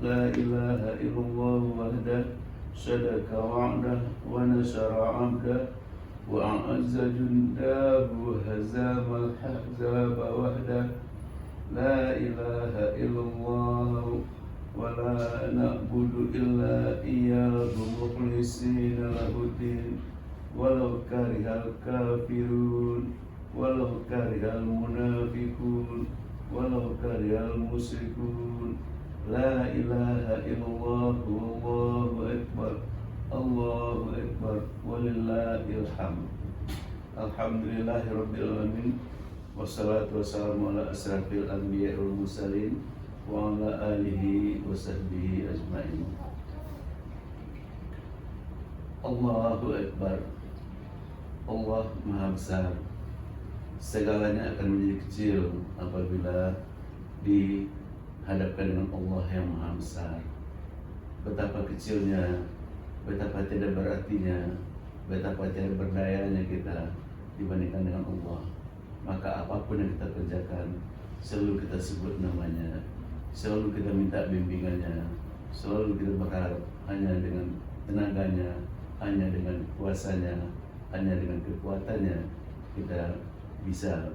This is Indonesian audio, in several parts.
لا إله إلا الله وحده صدق وعده ونصر عبده وأعز جنده وهزم الأحزاب وحده لا إله إلا الله ولا نعبد إلا إياه مخلصين له الدين ولو كره الكافرون ولو كره المنافقون ولو كره المشركون لا إله إلا الله والله أكبر الله أكبر ولله الحمد. Alhamdulillahi Rabbil Alamin. Wassalatu wassalamu ala asrafil anbiya wal mursalin wa ala alihi wa sahbihi ajma'in. Allahu Akbar. Allah Maha Besar. Segalanya akan menjadi kecil apabila dihadapkan dengan Allah yang Maha Besar. Betapa kecilnya, betapa tidak berartinya, betapa tidak berdayanya kita dibandingkan dengan Allah. Maka apapun yang kita kerjakan, selalu kita sebut namanya, selalu kita minta bimbingannya, selalu kita berharap hanya dengan tenaganya, hanya dengan kuasanya, hanya dengan kekuatannya kita bisa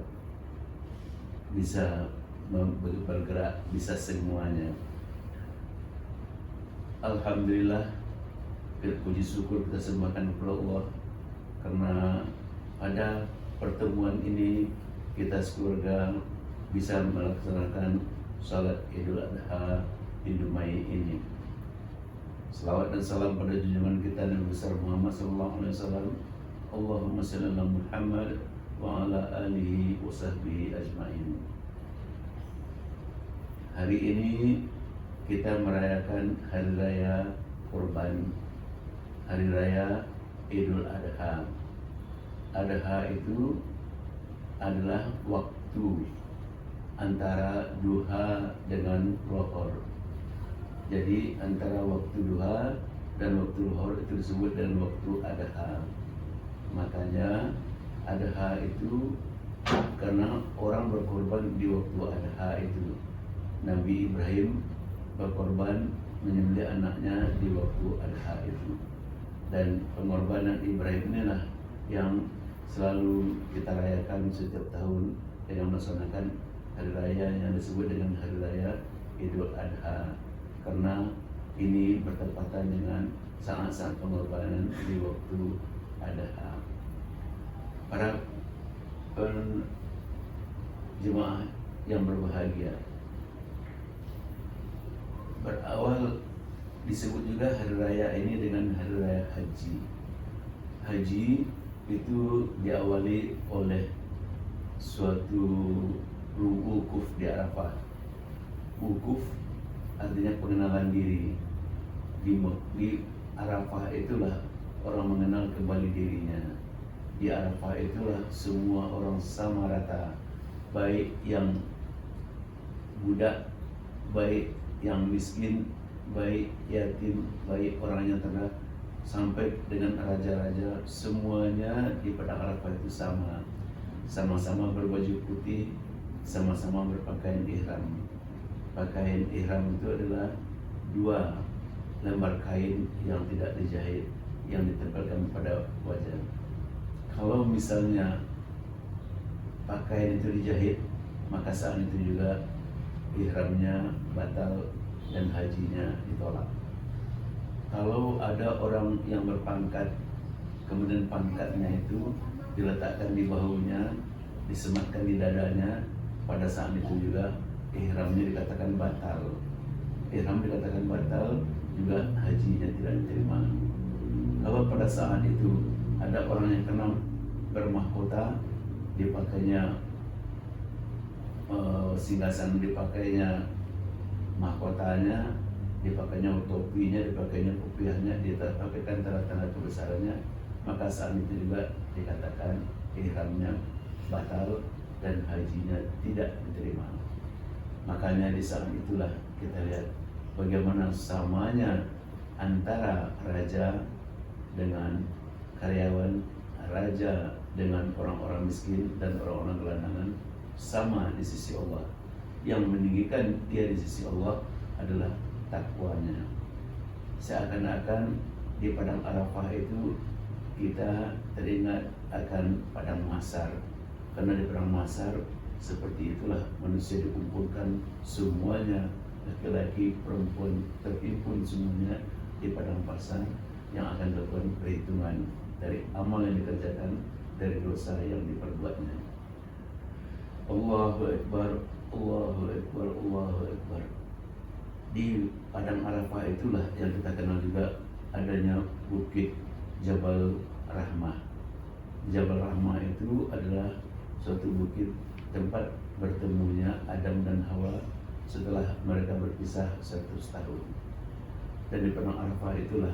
bergerak, bisa semuanya. Alhamdulillah, puji syukur kita sembahkan kepada Allah karena pada pertemuan ini kita sekeluarga bisa melaksanakan salat Idul Adha di Dumai ini. Selawat dan salam pada junjungan kita Nabi besar Muhammad SAW. Allahumma shalli ala Muhammad wa ala alihi wa sahbihi ajma'in. Hari ini kita merayakan Hari Raya Kurban, Hari Raya Idul Adha. Adha itu adalah waktu antara duha dengan lohor. Jadi antara waktu duha dan waktu lohor itu disebut dengan waktu adha. Makanya adha itu karena orang berkorban di waktu adha itu. Nabi Ibrahim berkorban menyembelih anaknya di waktu adha itu. Dan pengorbanan Ibrahim inilah yang selalu kita rayakan setiap tahun dengan melaksanakan hari raya yang disebut dengan Hari Raya Idul Adha, karena ini bertepatan dengan saat-saat pengorbanan di waktu Adha. Para jemaah yang berbahagia, berawal disebut juga hari raya ini dengan Hari Raya Haji. Haji itu diawali oleh suatu wukuf di Arafah. Wukuf artinya pengenalan diri. Di Arafah itulah orang mengenal kembali dirinya. Di Arafah itulah semua orang sama rata, baik yang budak, baik yang miskin, baik yatim, baik orang yang ternak, sampai dengan raja-raja, semuanya di padang Arafah itu sama-sama berbaju putih, sama-sama berpakaian ihram. Pakaian ihram itu adalah 2 lembar kain yang tidak dijahit, yang ditempelkan pada wajah. Kalau misalnya pakaian itu dijahit, maka saat itu juga ihramnya batal dan hajinya ditolak. Kalau ada orang yang berpangkat, kemudian pangkatnya itu diletakkan di bahunya, disematkan di dadanya, pada saat itu juga ihramnya dikatakan batal. Ihram dikatakan batal, juga hajinya tidak diterima. Kalau pada saat itu ada orang yang kena bermahkota, dipakainya singgasan, dipakainya mahkotanya, dipakainya topinya, dipakainya kopiahnya, dipakaikan tanda-tanda kebesarannya, maka saat itu juga dikatakan ihramnya batal dan hajinya tidak diterima. Makanya di saat itulah kita lihat bagaimana samanya antara raja dengan karyawan, raja dengan orang-orang miskin dan orang-orang gelandangan sama di sisi Allah. Yang meninggikan dia di sisi Allah adalah takwanya. Seakan-akan di padang Arafah itu kita teringat akan padang mahsyar, karena di padang mahsyar seperti itulah manusia dikumpulkan semuanya, laki-laki, perempuan, terhimpun semuanya di padang mahsyar yang akan dilakukan perhitungan dari amal yang dikerjakan, dari dosa yang diperbuatnya. Allahu Akbar, Allahu Akbar, Allahu Akbar. Di padang Arafah itulah yang kita kenal juga adanya bukit Jabal Rahmah. Jabal Rahmah itu adalah suatu bukit tempat bertemunya Adam dan Hawa setelah mereka berpisah 100 tahun. Dan di padang Arafah itulah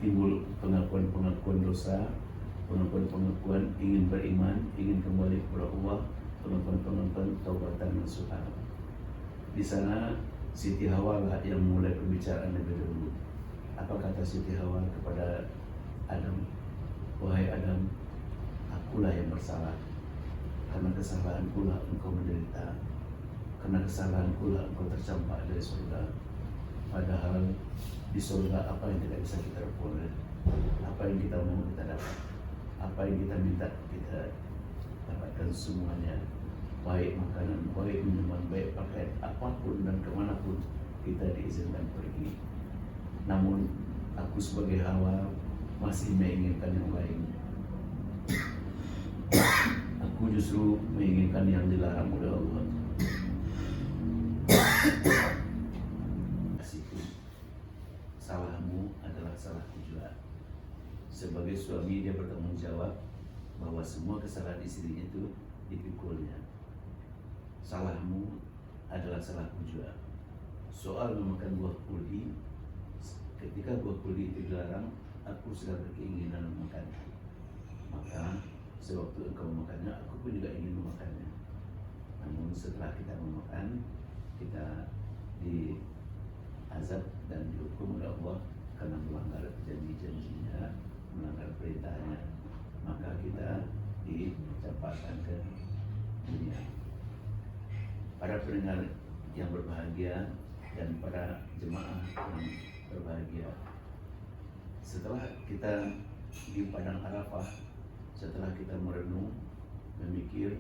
timbul pengakuan-pengakuan dosa, pengakuan-pengakuan ingin beriman, ingin kembali kepada Allah, pengakuan-pengakuan taubatan nasuha. Di sana Siti Hawa lah yang mulai pembicaraan lebih dahulu. Apa kata Siti Hawa kepada Adam? Wahai Adam, akulah yang bersalah. Karena kesalahanku lah engkau menderita. Karena kesalahanku lah engkau tercampak dari surga. Padahal di surga apa yang tidak bisa kita peroleh, apa yang kita mau kita dapat, apa yang kita minta kita dapatkan semuanya, baik makanan, baik minuman, baik pakaian, apapun dan kemanapun kita diizinkan pergi. Namun aku sebagai Hawa masih menginginkan yang lain. Aku justru menginginkan yang dilarang oleh Allah. Salahmu adalah salahku juga. Sebagai suami dia bertanggung jawab bahwa semua kesalahan istrinya itu dipikulnya. Salahmu adalah salahku juga. Soal memakan buah kuldi, ketika buah kuldi itu dilarang, aku sedang berkeinginan memakannya. Maka sewaktu engkau memakannya, aku pun juga ingin memakannya. Namun setelah kita memakan, kita diazab dan dihukum oleh Allah karena melanggar janji-janjinya, melanggar perintahnya. Maka kita dicampakkan ke dunia. Para pendengar yang berbahagia dan para jemaah yang berbahagia, setelah kita di padang Arafah, setelah kita merenung, memikir,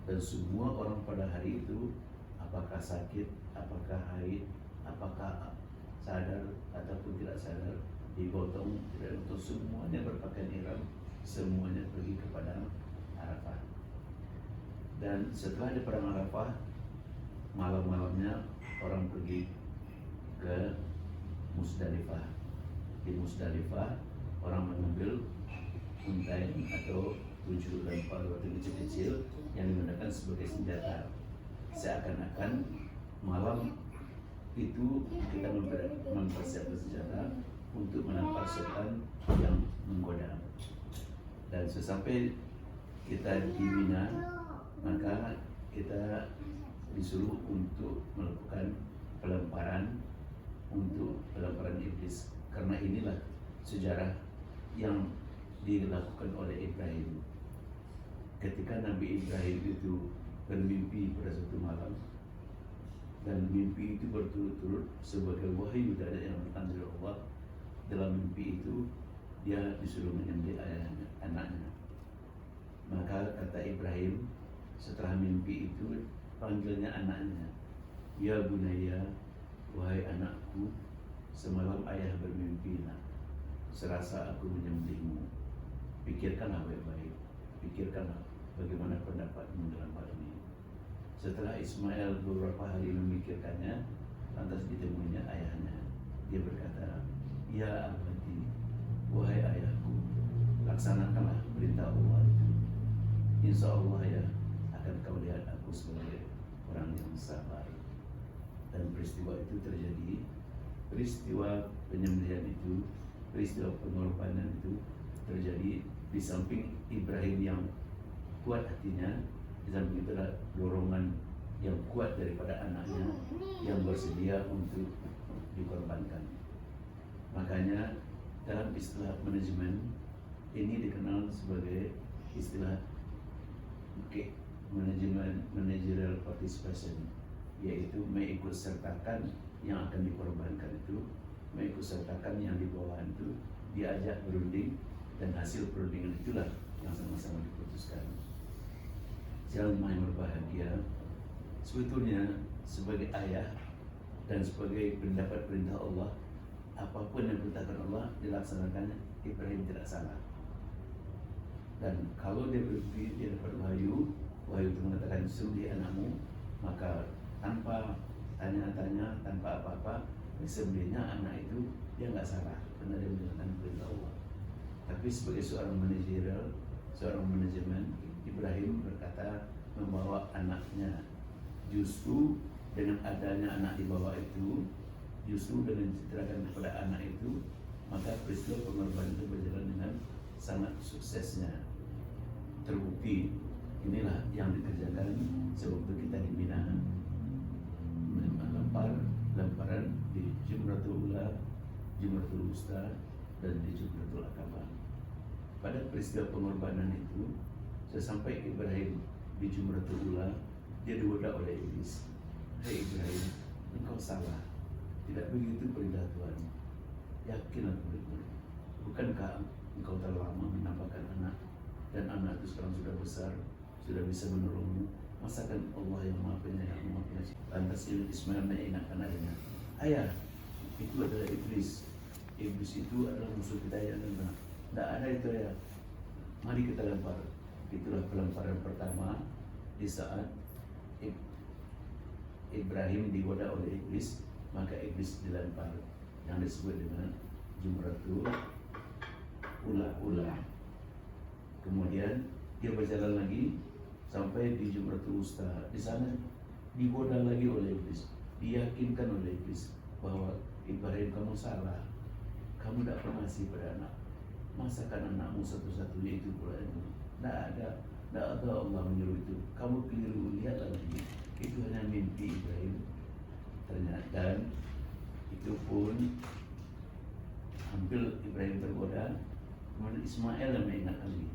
dan semua orang pada hari itu apakah sakit, apakah haid, apakah sadar ataupun tidak sadar, digotong, tidak digotong, semuanya berpakaian ihram, semuanya pergi ke padang Arafah. Dan setelah di padang Arafah, malam-malamnya orang pergi ke Musdalifah. Di Musdalifah orang mengambil untai atau 7 lempar batu kecil-kecil yang digunakan sebagai senjata. Seakan-akan malam itu kita mempersiapkan senjata untuk menampar setan yang menggoda. Dan sesampai kita di Mina, maka kita disuruh untuk melakukan pelemparan iblis. Karena inilah sejarah yang dilakukan oleh Ibrahim. Ketika Nabi Ibrahim itu bermimpi pada suatu malam, dan mimpi itu berturut-turut sebagai wahyu dari yang datang dari Allah. Dalam mimpi itu dia disuruh menyembelih ayahnya, anaknya. Maka kata Ibrahim setelah mimpi itu, panggilnya anaknya, ya bunaya, wahai anakku, semalam ayah bermimpi, nak, serasa aku menyembelihmu. Pikirkanlah baik-baik, pikirkanlah bagaimana pendapatmu dalam hal ini. Setelah Ismail beberapa hari memikirkannya, lantas ditemuinya ayahnya. Dia berkata, ya abadi, wahai ayahku, laksanakanlah perintah Allah itu. Insya Allah ya akan kau lihat aku sebagai orang yang sabar. Dan peristiwa itu terjadi, peristiwa penyembelihan itu, peristiwa pengorbanan itu terjadi di samping Ibrahim yang kuat hatinya, di samping itu adalah dorongan yang kuat daripada anaknya yang bersedia untuk dikorbankan. Makanya dalam istilah manajemen ini dikenal sebagai istilah manajemen managerial participation, yaitu mengikut sertakan yang akan dikorbankan itu mengikut sertakan yang di bawah itu diajak berunding, dan hasil perundingan itulah yang sama-sama diputuskan. Jamaah yang berbahagia, sebetulnya sebagai ayah dan sebagai pendapat perintah Allah, apapun yang diperintahkan Allah dilaksanakannya. Ibrahim tidak salah. Dan kalau dia bermimpi, dia dapat wahyu itu mengatakan suruh dia anakmu, maka tanpa tanya-tanya, tanpa apa-apa, sebenarnya anak itu dia nggak salah karena dia menjalankan perintah Allah. Tapi sebagai seorang manajemen, Ibrahim berkata membawa anaknya. Justru dengan adanya anak di bawah itu, justru dengan diceritakan kepada anak itu, maka peristiwa pengorbanan itu berjalan dengan sangat suksesnya. Terbukti inilah yang dikerjakan sewaktu kita di Mina, lemparan di Jumratul Ula, Jumratul Wusta, dan di Jumratul Aqabah. Pada peristiwa pengorbanan itu, sesampai Ibrahim di Jumratul Ula, dia digoda oleh iblis. Hei Ibrahim, engkau salah. Tidak begitu perintah Tuhan. Yakinlah murid-murid. Bukankah engkau telah lama menambahkan anak, dan anak itu sekarang sudah besar, sudah bisa menolongmu? Masakan Allah yang Maha Penyayang, Maha Pengasih? Lantas Ismail mengingatkan ayahnya, ayah, itu adalah iblis. Iblis itu adalah musuh kita yang benar. Tidak ada itu ya. Mari kita lempar. Itulah pelemparan pertama di saat Ibrahim digoda oleh iblis, maka iblis dilempar, yang disebut dengan Jumratul Ula. Kemudian dia berjalan lagi sampai di Jumratul Wusta. Di sana digoda lagi oleh iblis, diyakinkan oleh iblis bahwa Ibrahim, kamu salah, kamu tidak pengasih pada anak. Masakan anakmu satu-satunya itu pula itu? Tidak ada Allah menyuruh itu. Kamu keliru, lihatlah lagi. Itu hanya mimpi Ibrahim. Ternyata, dan itu pun hampir Ibrahim tergoda. Kemudian Ismail yang mengingatkan lagi,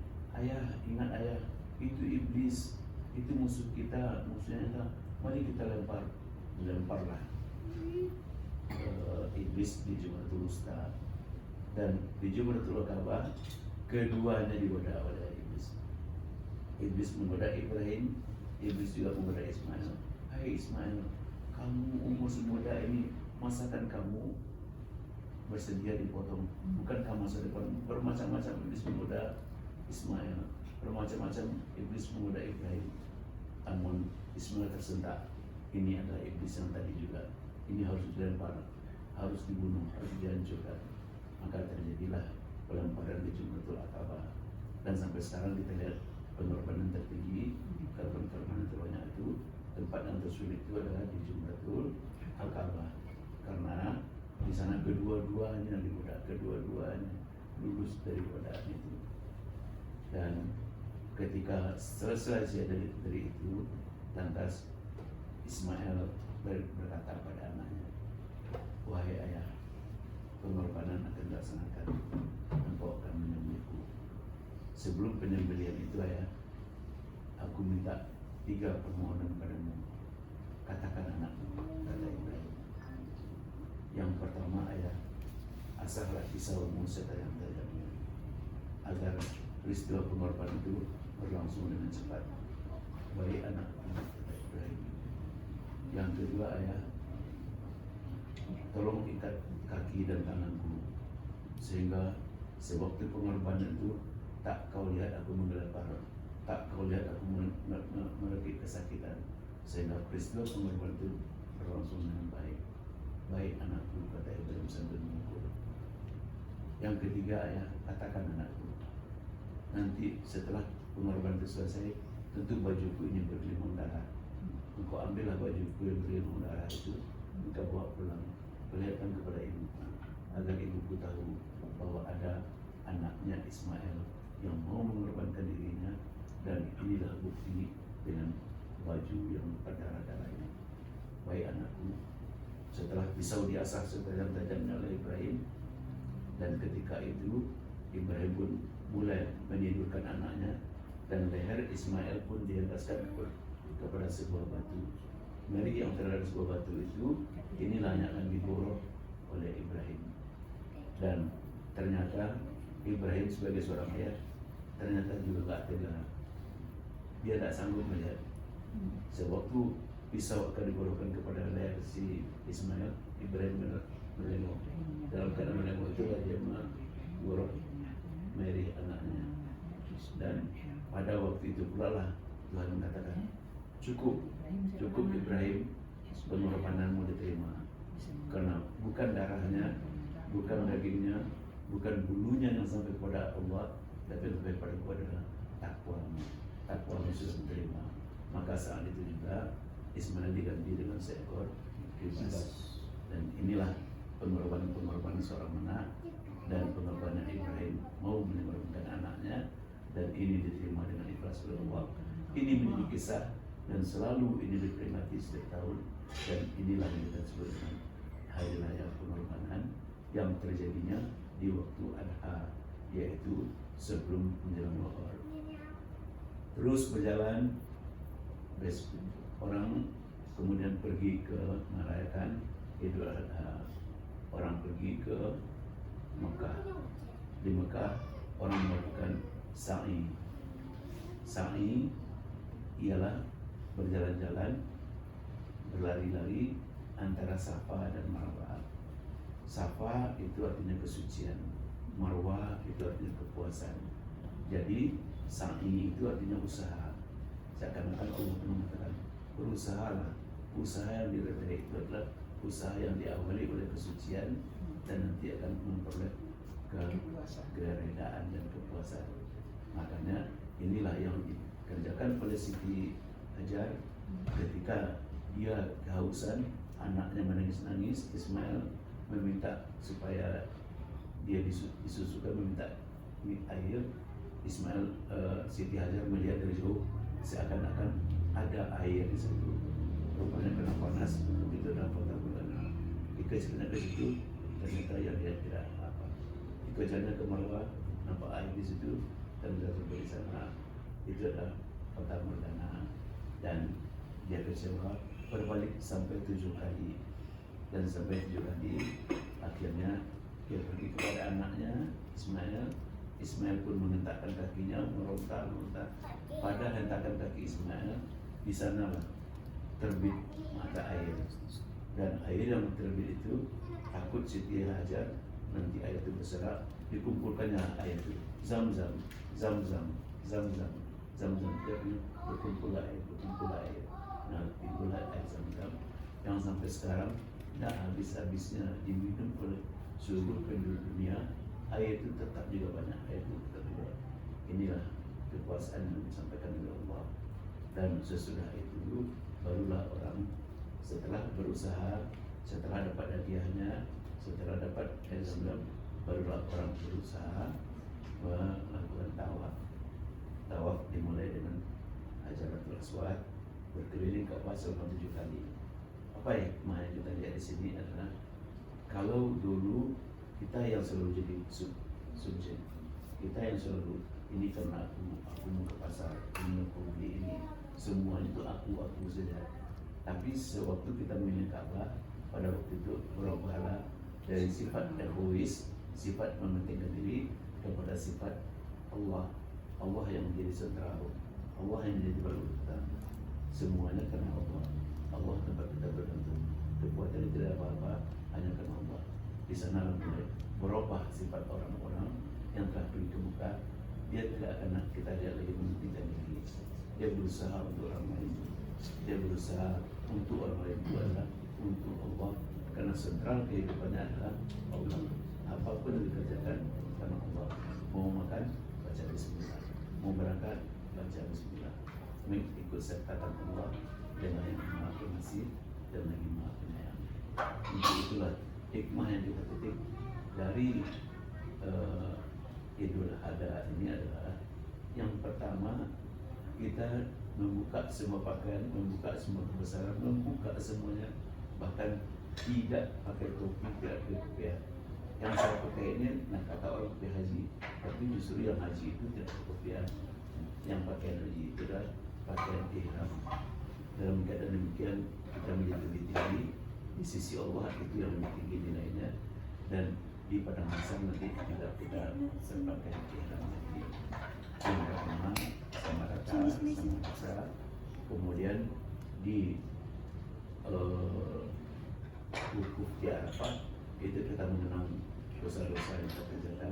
ayah, ingat ayah, itu iblis, itu musuh kita, musuhnya kita. Mari kita lempar. Lemparlah iblis di Jumratul Wusta, dan di Jumratul Aqabah keduanya digoda oleh iblis. Iblis menggoda Ibrahim, iblis juga menggoda Ismail. Hai Ismail, kamu umur semuda ini, masakan kamu bersedia dipotong? Bukankah masa depan? Bermacam-macam iblis menggoda Ismail, bermacam-macam iblis menggoda Ibrahim. Namun Ismail tersentak. Ini adalah iblis yang tadi juga. Ini harus dilempar, harus dibunuh, harus dihancurkan. Maka terjadilah pelemparan di Jumratul Aqabah. Dan sampai sekarang kita lihat pengorbanan tertinggi, korban terbanyak itu, tempat yang tersulit itu adalah di Jumratul Aqabah. Karena di sana kedua-duanya digoda, kedua-duanya lulus dari godaan itu. Dan ketika selesai dari itu, lantas Ismail berkata pada anaknya, wahai ayah, pengorbanan akan dilaksanakan, engkau akan menyembelihku. Sebelum penyembelihan itu ayah, aku minta 3 permohonan padamu. Katakan anakku, kata Ibrahim. Yang pertama ayah, asahlah pisaumu setajam-tajamnya, agar peristiwa pengorbanan itu berlangsung dengan cepat. Baik anakku, kata Ibrahim. Yang kedua ayah, tolong ikat kaki dan tanganku, sehingga sewaktu pengorbanan itu tak kau lihat aku menggelepar, tak kau lihat aku merekik kesakitan, sehingga peristiwa pengorbanan itu berlangsung dengan baik. Baik anakku, kata Ibrahim sambil memukul. Yang ketiga ayah, katakan anakku, nanti setelah pengorbanan itu selesai, tentu bajuku ini bergelimang darah. Engkau ambillah bajuku yang bergelimang darah itu, engkau bawa pulang, perlihatkan kepada ibu, agar ibuku tahu bahwa ada anaknya Ismail yang mau mengorbankan dirinya, dan inilah bukti dengan baju yang berdarah-darah ini. Baik anakku. Setelah pisau diasah setajam-tajamnya oleh Ibrahim, dan ketika itu Ibrahim pun mulai menidurkan anaknya, dan leher Ismail pun diataskan kepada sebuah batu. Mary yang terhadap sebuah batu itu, inilah yang akan diborong oleh Ibrahim. Dan ternyata Ibrahim sebagai seorang ayah ternyata juga gak tega. Dia tak sanggup melihat. Sewaktu pisau akan diborongkan kepada leher si Ismail, Ibrahim melengok. Dalam keadaan melengok itulah dia memborong Mary anaknya. Dan pada waktu itu pula lah Tuhan mengatakan, cukup Ibrahim, pengorbananmu diterima. Karena bukan darahnya, bukan dagingnya, bukan bulunya yang sampai kepada Allah, tapi lebih kepada takwamu sudah diterima. Maka saat itu juga Ismail diganti dengan seekor kibas. Dan inilah pengorbanan seorang anak dan pengorbanan Ibrahim mau mengorbankan anaknya, dan ini diterima dengan ikhlas oleh Allah. Ini menjadi kisah dan selalu ini diperingati setiap tahun, dan inilah yang kita sebut dengan hari raya pengorbanan yang terjadinya di waktu Adha, yaitu sebelum menjelang Lohor. Terus berjalan, orang kemudian pergi ke merayakan Idul Adha. Orang pergi ke Mekah. Di Mekah orang melakukan sa'i. Sa'i ialah berjalan-jalan, berlari-lari antara Safa dan Marwah. Safa itu artinya kesucian, Marwah itu artinya kepuasan. Jadi sa'i itu artinya usaha. Seakan-akan Allah mengatakan, berusahalah. Usaha yang diraih itu adalah usaha yang diawali oleh kesucian dan nanti akan memperoleh keredaan dan kepuasan. Makanya inilah yang dikerjakan oleh Siti Hajar ketika dia kehausan, anaknya menangis-nangis. Ismail meminta supaya dia disusukan, meminta air. Ismail, Siti Hajar melihat dari jauh seakan-akan ada air di situ. Rupanya kena panas, itu dapat bulan. Dikasih ke situ, ternyata yang dia tidak apa. Dikejarnya ke Marwah, nampak air di situ, dan sudah sampai di sana. Itu adalah kota Merdana, dan dia kecewa, berbalik sampai 7 kali, dan sampai 7 kali akhirnya dia pergi kepada anaknya Ismail. Ismail pun menghentakkan kakinya, meronta. Pada hentakan kaki Ismail, di sanalah terbit mata air. Dan air yang terbit itu, takut Siti Hajar nanti air itu berserak, dikumpulkannya air itu. Zam-zam. Jadi berkumpul air. Nah, itulah air Zam-zam yang sampai sekarang tidak habis-habisnya diminum oleh seluruh penduduk dunia. Air itu tetap juga banyak, air itu tetap juga. Inilah kekuasaan yang disampaikan oleh Allah. Dan sesudah itu barulah orang setelah berusaha, setelah dapat hadiahnya, setelah dapat air Zam-zam, barulah orang berusaha melakukan tawaf. Tawaf dimulai dengan Hajaratul Aswad, berkeliling Ka'bah selama 7 kali. Apa hikmah yang kita lihat di sini adalah, kalau dulu kita yang selalu jadi subjek, kita yang selalu ini karena aku mau ke pasar, ini aku beli ini, semua itu aku saja. Tapi sewaktu kita memilih Ka'bah, pada waktu itu berubahlah dari sifat egois, sifat mementingkan diri, kepada sifat Allah yang menjadi sentral, Allah yang menjadi balutan. Semuanya karena Allah tempat kita bergantung. Kekuatan itu tidak apa-apa, hanya karena Allah. Di sana mulai berubah sifat orang-orang yang telah pergi ke Mekah. Dia tidak akan kita lihat lagi mementingkan diri. Dia berusaha untuk orang lain. Dia berusaha untuk orang lain, itu adalah untuk Allah. Karena sentral kehidupannya adalah Allah. Apapun yang dikerjakan karena Allah. Mau makan, baca bismillah. Mau berangkat, baca bismillah. Mengikut sertakan Allah dengan yang Maha Pengasih dan yang Maha Penyayang. Untuk itulah hikmah yang kita petik dari Idul Adha ini adalah, yang pertama, kita membuka semua pakaian, membuka semua kebesaran, membuka semuanya, bahkan tidak pakai topi, tidak pakai kopiah. Yang saya pakai ini, nah kata orang kopiah haji, tapi justru yang haji itu tidak pakai kopiah. Yang pakaian haji itu adalah pakaian ihram. Dalam keadaan demikian kita menjadi lebih tinggi di sisi Allah, itu yang lebih tinggi nilainya, dan di padang mahsyar nanti kita sebagai ihram lagi yang pertama sama rata sama rata. Kemudian di wukuf di Arafah itu kita mengenang dosa-dosa yang kita kerjakan.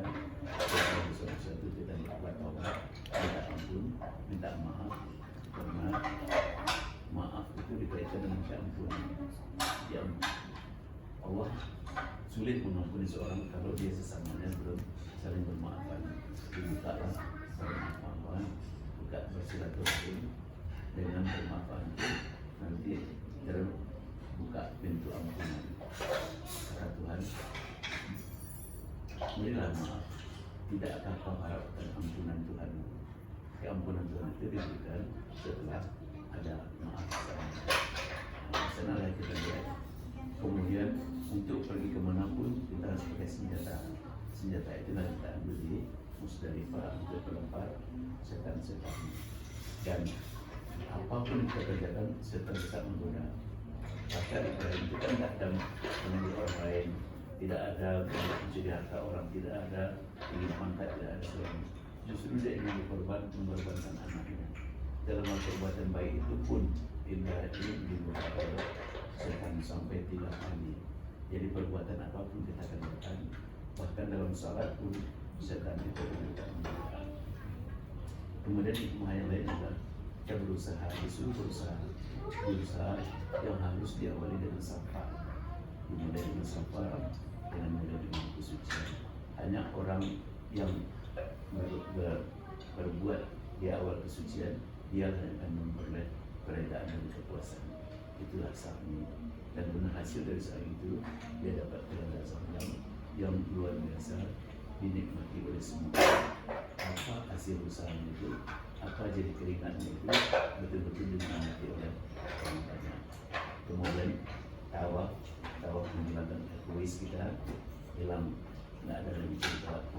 Dosa-dosa itu kita bertaubat, minta ampun, minta maaf, karena maaf itu dikaitkan dengan keampunan. Ya, Allah sulit mengampuni seorang kalau dia sesamanya belum saling bermaafan. Dibukalah bermaafan, buka bersilaturahim, dengan bermaafan itu nanti terbuka pintu ampunan. Kata Tuhan, berilah maaf, tidak akan kau harapkan ampunan Tuhan. Keampunan Tuhan itu diberikan setelah ada maaf. Senanglah kita lihat. Kemudian untuk pergi kemanapun kita harus pakai senjata. Senjata itulah kita ambil di Musdalifah untuk melempar setan-setan. Dan apapun kita kerjakan, setan tetap menggoda. Bahkan Ibrahim itu kan tidak ada mengambil orang lain, tidak ada mencuri harta orang, tidak ada ingin pangkat, tidak ada suami. Justru dia ingin mengorbankan anaknya. Dalam perbuatan baik itu pun Ibrahim digoda oleh setan sampai 3 kali. Jadi perbuatan apapun kita kerjakan, bahkan dalam salat pun setan itu menggoda. Kemudian hikmah yang lain adalah kita berusaha, disuruh berusaha yang harus diawali dengan sabar, dimulai dengan sabar, dengan mulai dengan kesucian. Hanya orang yang berbuat di awal kesucian, dia akan memperoleh keredaan dan kepuasan. Itulah sahnya. Dan benar hasil dari saat itu, dia dapat keredaan yang luar biasa, dinikmati oleh semua. Apa hasil usahanya itu, apa jadi keringatnya itu, betul-betul dinikmati oleh orang banyak. Kemudian tawaf menghilangkan egois kita, hilang, nggak ada lagi cerita aku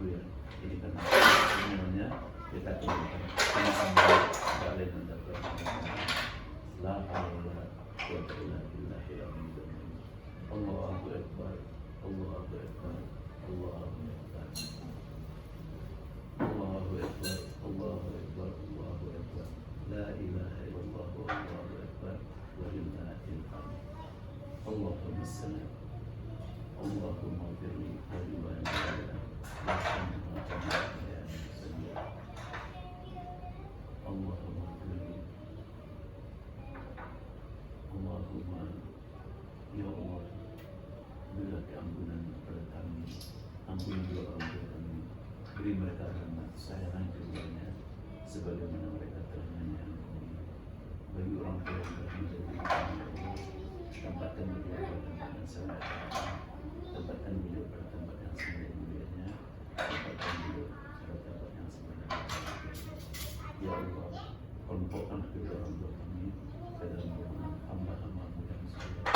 ya. Ini karena sebenarnya kita kemudian sama kalian mendapatkan la haula wa quwwata illa billah. Allahu akbar, Allahu akbar, Allahu akbar, Allahu akbar, Allahu akbar, Allahu akbar, la ilaha illallah, Allahu akbar, walillahil hamd. Allahumma salli, Allahumma firli wa liwalidayya Allahumma firli, Allahumma ya Allah, berilah keampunan kepada kami, ampuni doa orang tua kami, beri mereka rahmat sayang keduanya, sebagaimana mereka telah menyayangi kami. Bagi orang tua yang telah menjadi kami, tempatkan beliau pada tempat yang sangat tempatkan beliau pada tempat yang sangat mulianya, tempatkan beliau pada tempat yang sangat ya Allah, kelompokkan kedua orang tua kami ke dalam golongan hamba-hamba-Mu yang soleh,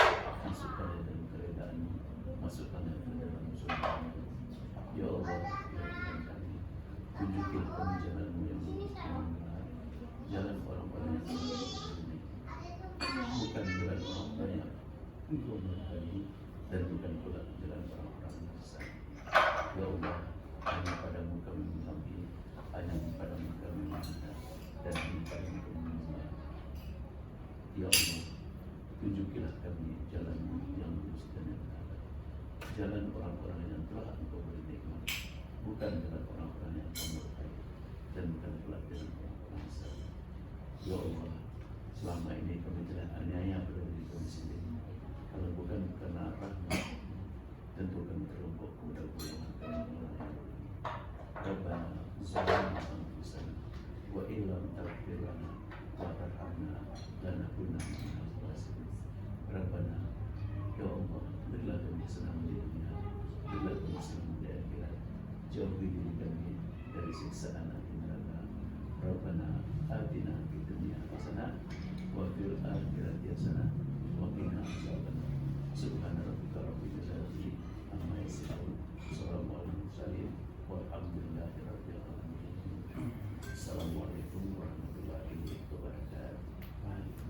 masukkan dalam keredaanmu, masukkan ke dalam surga-Mu. Ya Allah, ya Tuhan kami, tunjukin kami jalan-Mu yang lurus dan benar, jalan orang-orang yang soleh, bukan jalan orang-orang yang engkau berkahi, dan bukan pula jalan orang-orang yang sesat. Ya Allah, hanya padamu kami mengabdi, hanya padamu kami meminta, dan hanya padamu kami menyembah. Ya Allah, tunjukilah kami jalan-Mu yang lurus dan yang benar, jalan orang-orang yang telah engkau beri nikmat, bukan jalan orang-orang yang engkau murkai, dan bukan pula jalan orang-orang yang sesat. Ya Allah, selama ini kami telah aniaya pada diri kami sendiri. Kalau bukan karena rahmat, tentu kami terlompok kepada golongan kami melayani. Rabbana zalamna anfusana wa illam taghfir lana wa tarhamna lanakunanna minal khasirin. Rabbana, ya Allah, berilah kami kesenangan di dunia, berilah kami kesenangan di akhirat, jauhi diri kami dari siksaan api neraka. Rabbana atina fid dunya hasanah wa fil akhirati hasanah wa qina adzabannar. Subhana rabbika rabbil izzati amma yasifun, wassalamu ala mursalin, walhamdulillahi rabbil alamin. Assalamualaikum warahmatullahi wabarakatuh.